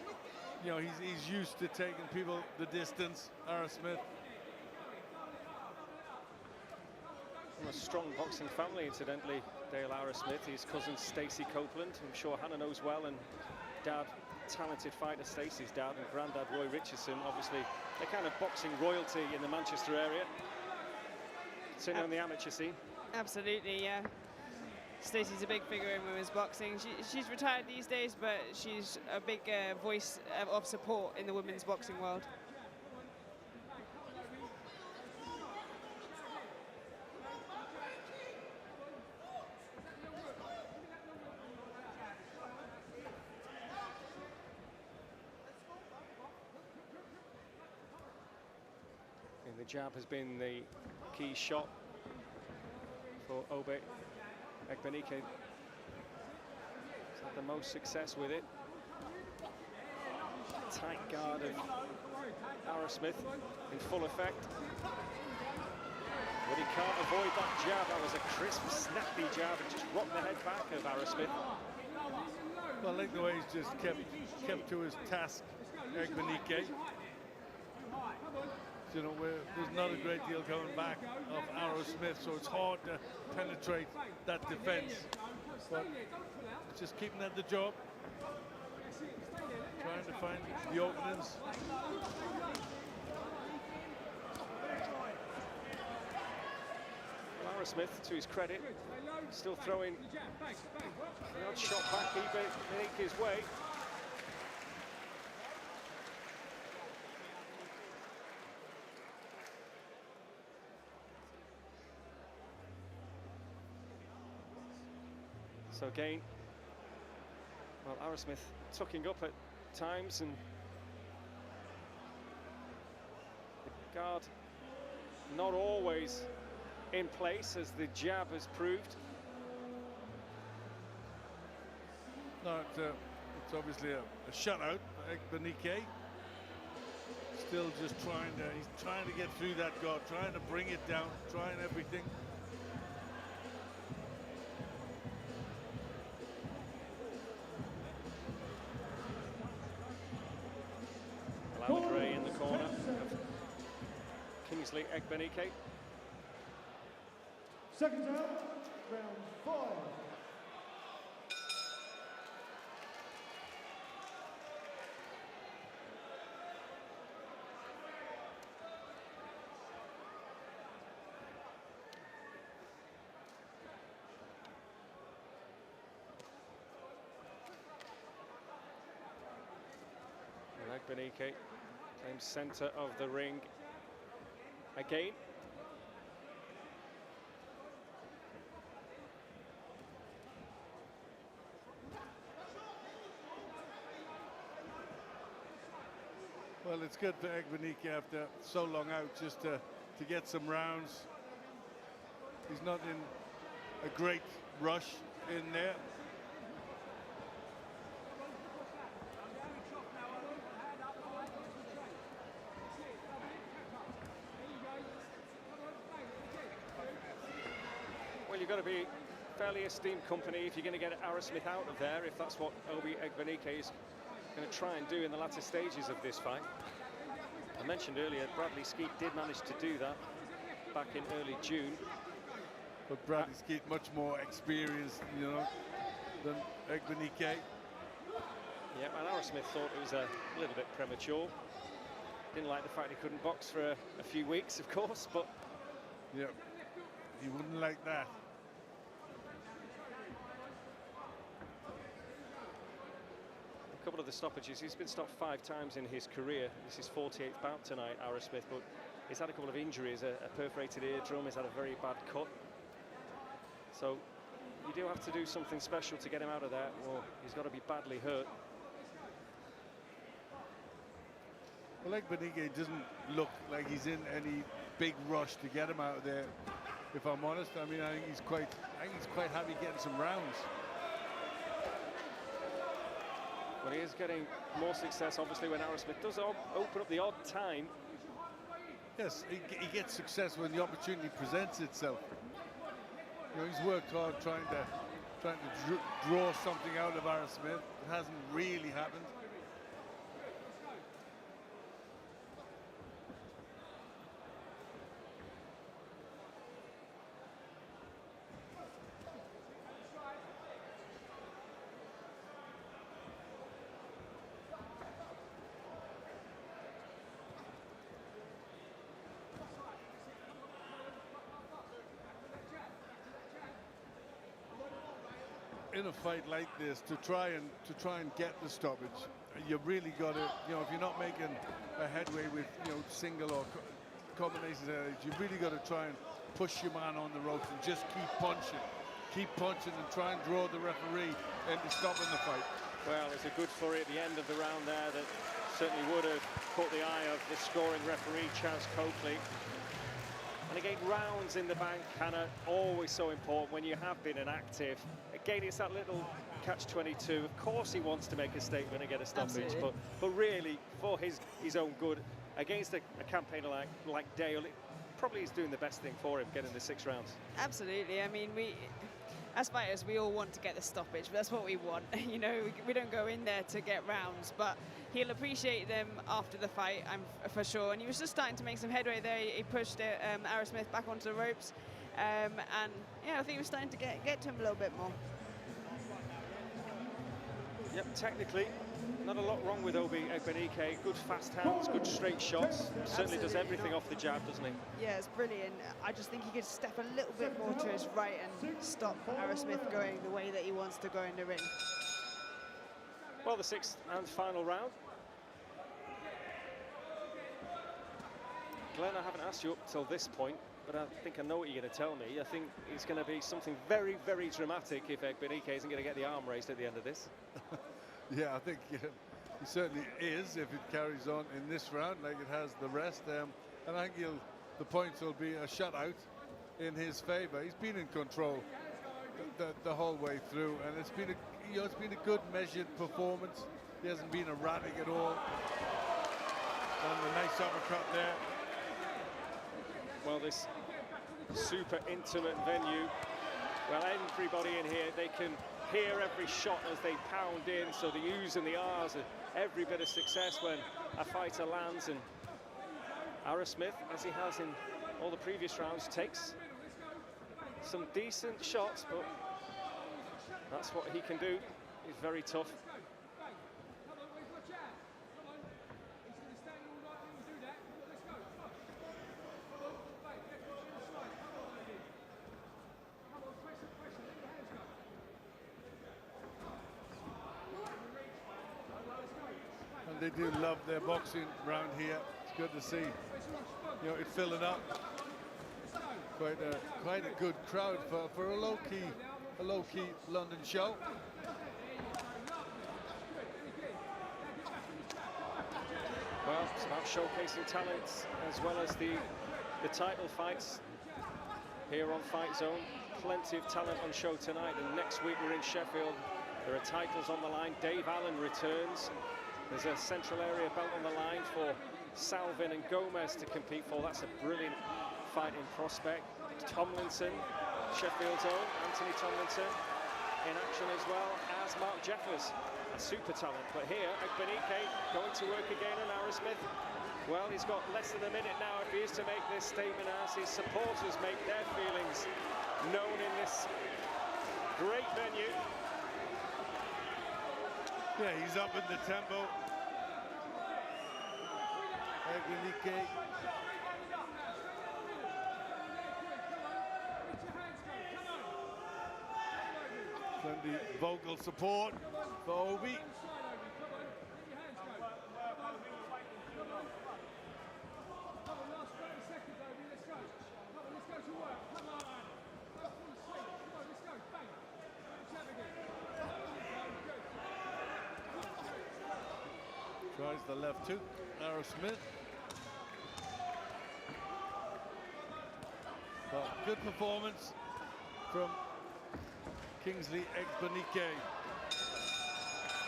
you know, he's used to taking people the distance, Arrowsmith. From a strong boxing family, incidentally, Dale Arrowsmith. His cousin Stacey Copeland, I'm sure Hannah knows well, and dad, talented fighter Stacey's dad, and granddad Roy Richardson. Obviously, they're kind of boxing royalty in the Manchester area, certainly on the amateur scene. Absolutely, yeah. Stacey's a big figure in women's boxing. She's retired these days, but she's a big voice of support in the women's boxing world. And the jab has been the key shot for Obi. Egbunike has had the most success with it. Tight guard of Arrowsmith in full effect. But he can't avoid that jab. That was a crisp, snappy jab and just rocked the head back of Arrowsmith. Well, I like the way he's just kept to his task, Egbunike. You know, there's not a great deal coming back of Arrowsmith, so it's hard to penetrate that defense. But just keeping at the job, trying to find the openings. Well, Arrowsmith, to his credit, still throwing the odd shot back, he make his way. So again, Well, Arrowsmith tucking up at times, and the guard not always in place, as the jab has proved. No, it's obviously a shutout for Egbunike. Still just he's trying to get through that guard, trying to bring it down, trying everything. Alan Gray in the corner of Kingsley Egbunike. Seconds out, round 5. Egbunike claims centre of the ring again. Well, it's good for Egbunike after so long out just to get some rounds. He's not in a great rush in there. Well, you've got to be fairly esteemed company if you're going to get Arrowsmith out of there, if that's what Obi Egbunike is going to try and do in the latter stages of this fight. I mentioned earlier, Bradley Skeet did manage to do that back in early June. But Bradley Skeet much more experienced, you know, than Egbunike. Yeah, and Arrowsmith thought it was a little bit premature. Didn't like the fact he couldn't box for a few weeks, of course, but... Yeah, he wouldn't like that. A couple of the stoppages, he's been stopped 5 times in his career. This is 48th bout tonight, Arrowsmith, but he's had a couple of injuries, a perforated eardrum, he's had a very bad cut. So you do have to do something special to get him out of there. Well, he's got to be badly hurt. Well, Egbunike doesn't look like he's in any big rush to get him out of there, if I'm honest. I mean, I think he's quite happy getting some rounds. Well, he is getting more success, obviously, when Arrowsmith does open up the odd time. Yes, he gets success when the opportunity presents itself. You know, he's worked hard trying to draw something out of Arrowsmith. It hasn't really happened. In a fight like this, to try and get the stoppage, you really got to, you know, if you're not making a headway with, you know, single or combinations, you've really got to try and push your man on the ropes and just keep punching and try and draw the referee into stopping the fight. Well, it's a good flurry at the end of the round there that certainly would have caught the eye of the scoring referee, Chaz Coakley. And again, rounds in the bank, Hannah, always so important when you have been an active. Again, it's that little catch-22. Of course he wants to make a statement and get a stoppage, but really, for his own good, against a campaigner like Dale, it probably is doing the best thing for him, getting the 6 rounds. Absolutely. I mean, as fighters, we all want to get the stoppage. That's what we want. You know, we don't go in there to get rounds, but he'll appreciate them after the fight, I'm for sure. And he was just starting to make some headway there. He pushed Arrowsmith back onto the ropes, and yeah, I think he was starting to get to him a little bit more. Yep, technically, not a lot wrong with Obi Egbunike. Good fast hands, good straight shots. Certainly does everything off the jab, doesn't he? Yeah, it's brilliant. I just think he could step a little bit more to his right and stop Arrowsmith going the way that he wants to go in the ring. Well, the 6th and final round. Glenn, I haven't asked you up till this point, but I think I know what you're going to tell me. I think it's going to be something very, very dramatic if Egbunike isn't going to get the arm raised at the end of this. Yeah, I think he certainly is if it carries on in this round like it has the rest. And I think the points will be a shutout in his favour. He's been in control the whole way through, and it's been a good measured performance. He hasn't been erratic at all. And the nice uppercut there. Well, this super intimate venue, well, everybody in here, they can hear every shot as they pound in, so the U's and the R's, and every bit of success when a fighter lands. And Arrowsmith, as he has in all the previous rounds, takes some decent shots, but that's what he can do. He's very tough. And they do love their boxing round here. It's good to see, you know, it filling up. Quite a good crowd for a low-key London show. Well, it's about showcasing talents as well as the title fights here on Fight Zone. Plenty of talent on show tonight, and next week we're in Sheffield. There are titles on the line. Dave Allen returns. There's a central area belt on the line for Salvin and Gomez to compete for. That's a brilliant fighting prospect. Tomlinson, Sheffield's own Anthony Tomlinson, in action as well as Mark Jeffers, a super talent. But here, Egbunike going to work again on Arrowsmith. Well, he's got less than a minute now if he is to make this statement as his supporters make their feelings known in this great venue. Yeah, he's up in the tempo. Egbunike. Plenty vocal support for Obi. Tries the left hook, Arrowsmith. But good performance from Kingsley Egbunike.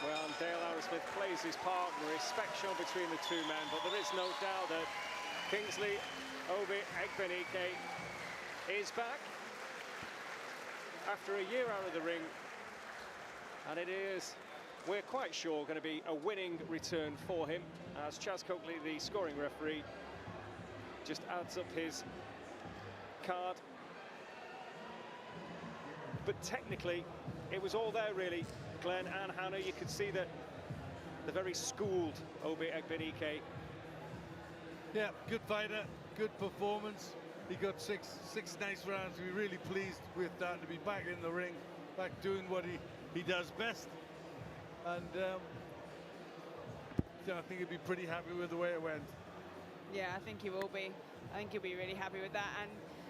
Well, Dale Arrowsmith plays his part, and respect shown between the two men, but there is no doubt that Kingsley Obi Egbunike is back after a year out of the ring, and it is, we're quite sure, going to be a winning return for him, as Chaz Coakley, the scoring referee, just adds up his card. But technically, it was all there, really. Glenn and Hannah, you could see that the very schooled Obi Egbunike. Yeah, good fighter, good performance. He got six nice rounds. We're really pleased with that, to be back in the ring, back doing what he does best. And I think he'd be pretty happy with the way it went. Yeah, I think he will be. I think he'll be really happy with that.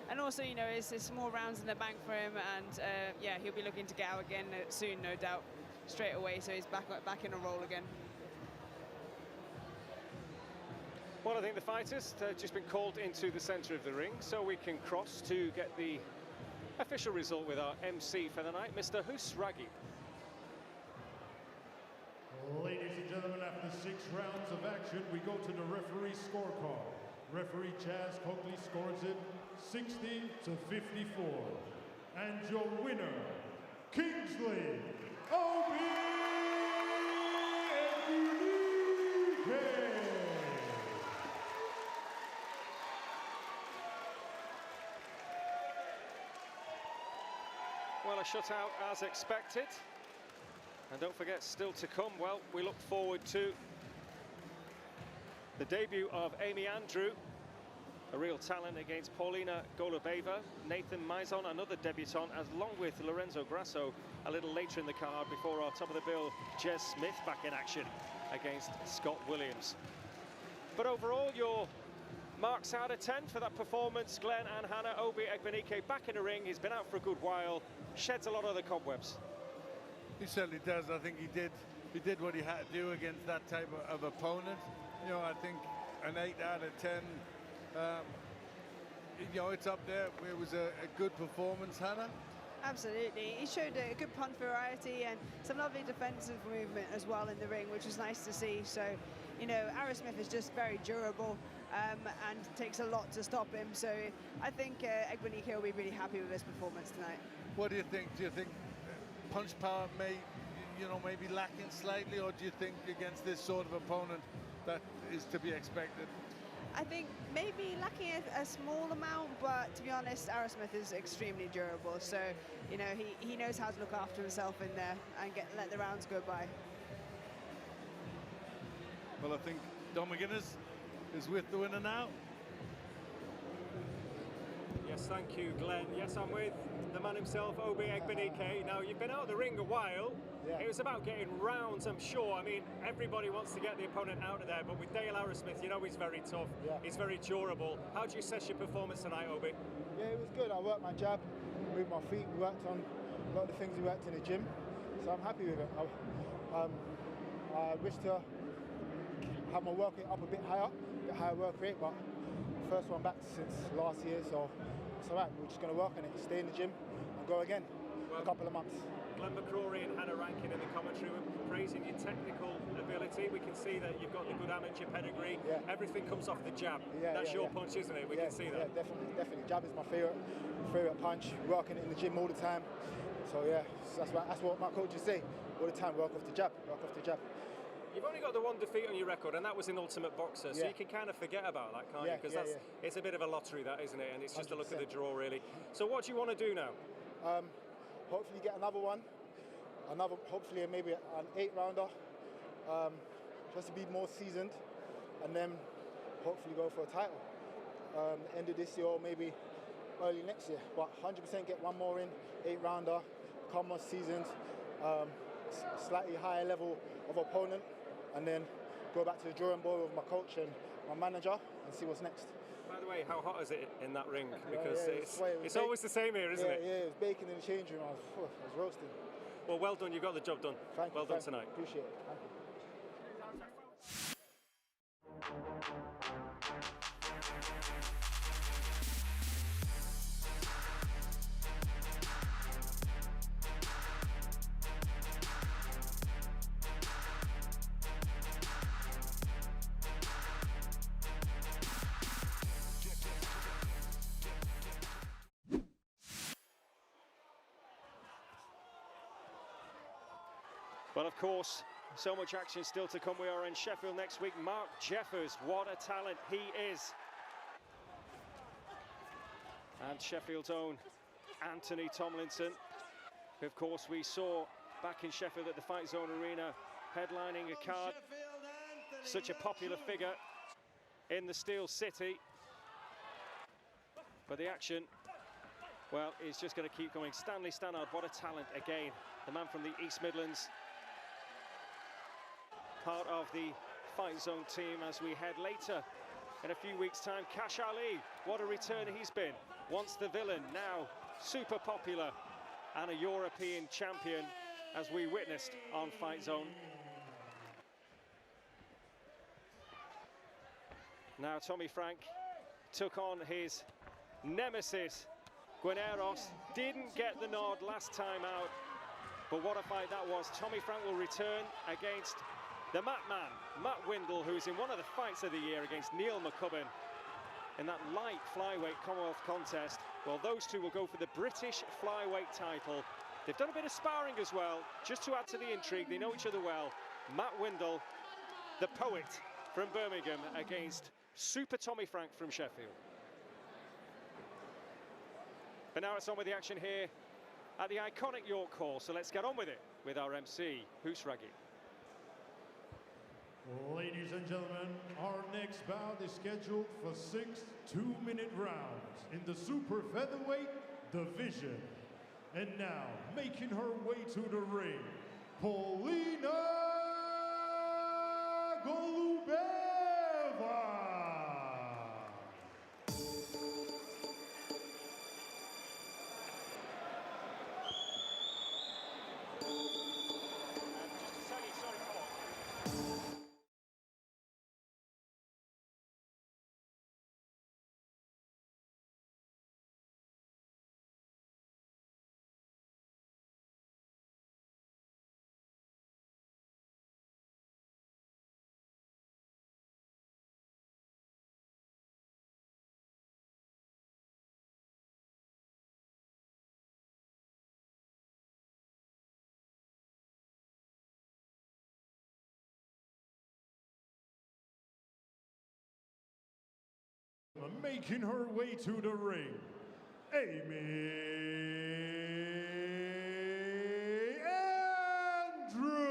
And also, you know, it's more rounds in the bank for him, and yeah, he'll be looking to get out again soon, no doubt, straight away. So he's back in a roll again. Well, I think the fighters have just been called into the centre of the ring, so we can cross to get the official result with our MC for the night, Mr. Husragi. Ladies and gentlemen, after 6 rounds of action, we go to the referee scorecard. Referee Chaz Coakley scores it 60-54. And your winner, Kingsley Obi Egbunike. Well, a shutout as expected. And don't forget, still to come, well, we look forward to the debut of Amy Andrew, a real talent, against Polina Golubeva. Nathan Maison, another debutant, along with Lorenzo Grasso, a little later in the card before our top of the bill, Jez Smith back in action against Scott Williams. But overall, your marks out of 10 for that performance. Glenn and Hannah, Obi Egbunike back in the ring. He's been out for a good while, sheds a lot of the cobwebs. He certainly does. I think he did he did what he had to do against that type of opponent. You know, I think an 8 out of 10. You know, it's up there. It was a good performance, Hannah. Absolutely. He showed a good punch variety and some lovely defensive movement as well in the ring, which was nice to see. So, you know, Arrowsmith is just very durable and takes a lot to stop him. So I think Egbunike will be really happy with his performance tonight. What do you think? Do you think punch power maybe lacking slightly, or do you think against this sort of opponent that is to be expected? I think maybe lacking a small amount, but to be honest, Arrowsmith is extremely durable. So, you know, he knows how to look after himself in there and let the rounds go by. Well, I think Don McGuinness is with the winner now. Yes, thank you, Glenn. Yes, I'm with the man himself, Obi Egbunike. Now, you've been out of the ring a while. Yeah. It was about getting rounds, I'm sure. I mean, everybody wants to get the opponent out of there, but with Dale Arrowsmith, you know he's very tough. Yeah. He's very durable. How do you assess your performance tonight, Obi? Yeah, it was good. I worked my jab, moved my feet, we worked on a lot of the things we worked in the gym, so I'm happy with it. I wish to have my work rate up a bit higher work rate, but first one back since last year, so it's all right. We're just going to work on it, stay in the gym and go again in a couple of months. Glenn McCrory and Hannah Rankin in the commentary were praising your technical ability. We can see that you've got the good amateur pedigree. Yeah. Everything comes off the jab. That's your punch, isn't it? We can see that. Yeah, definitely. Jab is my favorite punch. Working it in the gym all the time. So yeah, that's what my coaches say all the time. Work off the jab. You've only got the one defeat on your record, and that was in Ultimate Boxer, so you can kind of forget about that, can't you? Because it's a bit of a lottery, that, isn't it? And it's just 100%. A look at the draw, really. So what do you want to do now? Hopefully get another one. Hopefully maybe an 8-rounder, just to be more seasoned, and then hopefully go for a title. End of this year or maybe early next year. But 100% get one more in, 8-rounder, become more seasoned, slightly higher level of opponent, and then go back to the drawing board with my coach and my manager and see what's next. By the way, how hot is it in that ring? Because it's always the same here, isn't it? Yeah, it was baking in the change room. I was roasting. Well, well done. You got the job done. Thank you. Well done tonight. Appreciate it. Thank you. Well, of course, so much action still to come. We are in Sheffield next week. Mark Jeffers, what a talent he is. And Sheffield's own Anthony Tomlinson, who, of course, we saw back in Sheffield at the Fightzone Arena, headlining a card. Such a popular figure in the Steel City. But the action, well, is just going to keep going. Stanley Stannard, what a talent again. The man from the East Midlands. Part of the Fightzone team as we head later in a few weeks' time. Cash Ali, what a return he's been. Once the villain, now super popular and a European champion, as we witnessed on Fightzone. Now Tommy Frank took on his nemesis, Guineros. Didn't get the nod last time out, but what a fight that was. Tommy Frank will return against the Matt Man, Matt Windle, who's in one of the fights of the year against Neil McCubbin in that light flyweight Commonwealth contest. Well, those two will go for the British flyweight title. They've done a bit of sparring as well, just to add to the intrigue. They know each other well. Matt Windle, the poet from Birmingham, against Super Tommy Frank from Sheffield. But now it's on with the action here at the iconic York Hall. So let's get on with it with our MC, Husragi. Ladies and gentlemen, our next bout is scheduled for 6 two-minute rounds in the super featherweight division. And now, making her way to the ring, Polina Golubeva. making her way to the ring, Amy Andrew.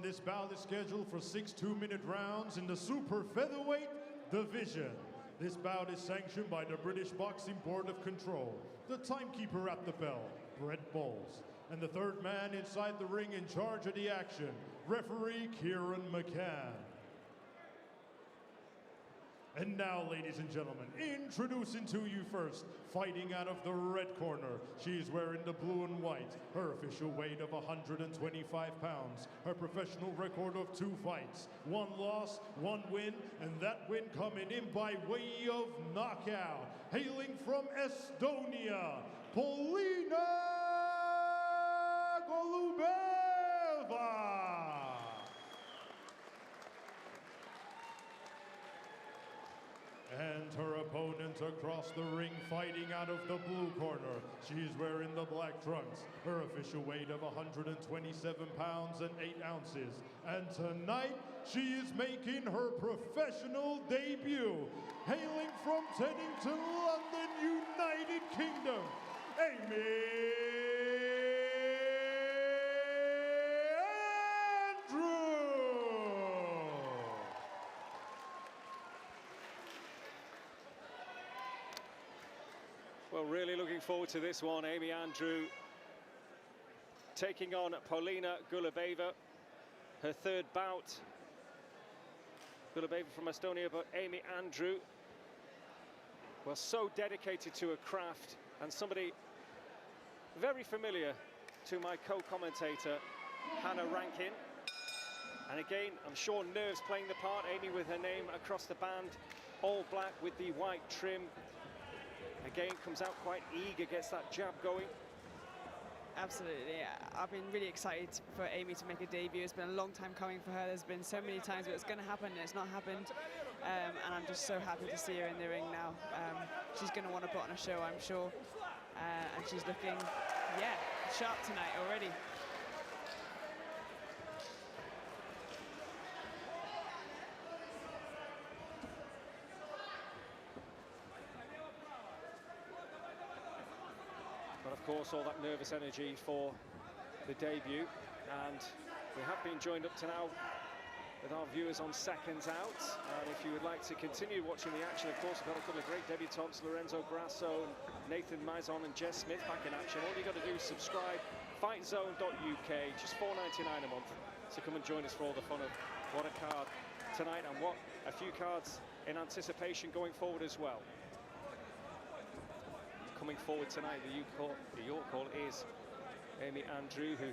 This bout is scheduled for 6 2-minute rounds in the super featherweight division. This bout is sanctioned by the British Boxing Board of Control, the timekeeper at the bell, Brett Bowles, and the third man inside the ring in charge of the action, referee Kieran McCann. And now, ladies and gentlemen, introducing to you first, fighting out of the red corner. She's wearing the blue and white. Her official weight of 125 pounds. Her professional record of 2 fights. 1 loss, 1 win, and that win coming in by way of knockout. Hailing from Estonia, Polina Golubeva. And her opponent across the ring, fighting out of the blue corner. She's wearing the black trunks. Her official weight of 127 pounds and 8 ounces. And tonight, she is making her professional debut. Hailing from Teddington, London, United Kingdom, Amy Andrew. Well, really looking forward to this one. Amy Andrew taking on Polina Golubeva, her 3rd bout. Golubeva from Estonia, but Amy Andrew, well, so dedicated to her craft, and somebody very familiar to my co-commentator, Hannah Rankin. And again, I'm sure nerves playing the part. Amy with her name across the band, all black with the white trim. Again, comes out quite eager, gets that jab going. Absolutely. I've been really excited for Amy to make a debut. It's been a long time coming for her. There's been so many times where it's going to happen and it's not happened. And I'm just so happy to see her in the ring now. She's going to want to put on a show, I'm sure. And she's looking, yeah, sharp tonight already. Of course, all that nervous energy for the debut, and we have been joined up to now with our viewers on Seconds Out. And if you would like to continue watching the action, of course, we've got a couple of great debutantes, Lorenzo Grasso, Nathan Mizon and Jez Smith back in action. All you got to do is subscribe, fightzone.uk, just $4.99 a month. So come and join us for all the fun of what a card tonight, and what a few cards in anticipation going forward as well. Coming forward tonight, the York call is Amy Andrew, who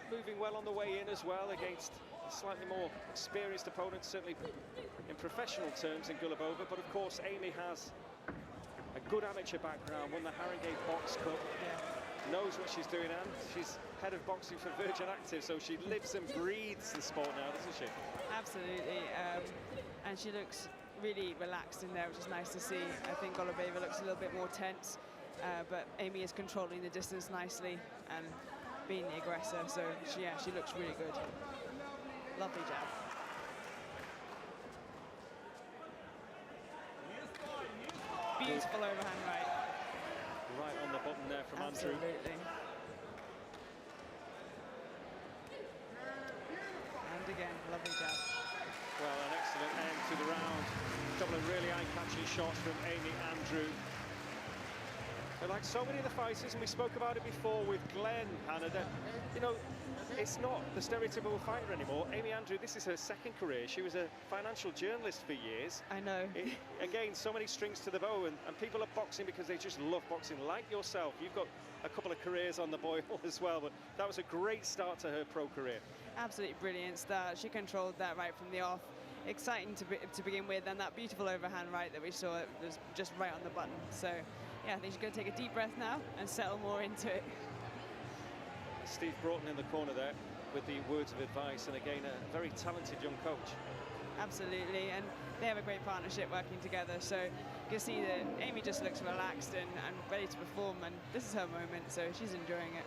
moving well on the way in as well against a slightly more experienced opponent, certainly in professional terms in Golubeva. But of course, Amy has a good amateur background, won the Haringey Box Cup, knows what she's doing, and she's head of boxing for Virgin Active, so she lives and breathes the sport now, doesn't she? Absolutely, and she looks really relaxed in there, which is nice to see. I think Golubeva looks a little bit more tense, but Amy is controlling the distance nicely and being the aggressor, so she looks really good. Lovely jab. Beautiful overhand right. Right on the button there from Andrew. Absolutely. And again, lovely jab. Well, an excellent end to the round. A couple of really eye-catching shots from Amy Andrew. And like so many of the fighters, and we spoke about it before with Glenn, Hannah, that, you know, it's not the stereotypical fighter anymore. Amy Andrew, this is her second career. She was a financial journalist for years. I know. Again, so many strings to the bow, and people are boxing because they just love boxing, like yourself. You've got a couple of careers on the boil as well, but that was a great start to her pro career. Absolutely brilliant start. She controlled that right from the off. Exciting to begin with, and that beautiful overhand right that we saw, it was just right on the button. So, yeah, I think she's going to take a deep breath now and settle more into it. Steve Broughton in the corner there with the words of advice, and again, a very talented young coach. Absolutely, and they have a great partnership working together. So you can see that Amy just looks relaxed and ready to perform, and this is her moment, so she's enjoying it.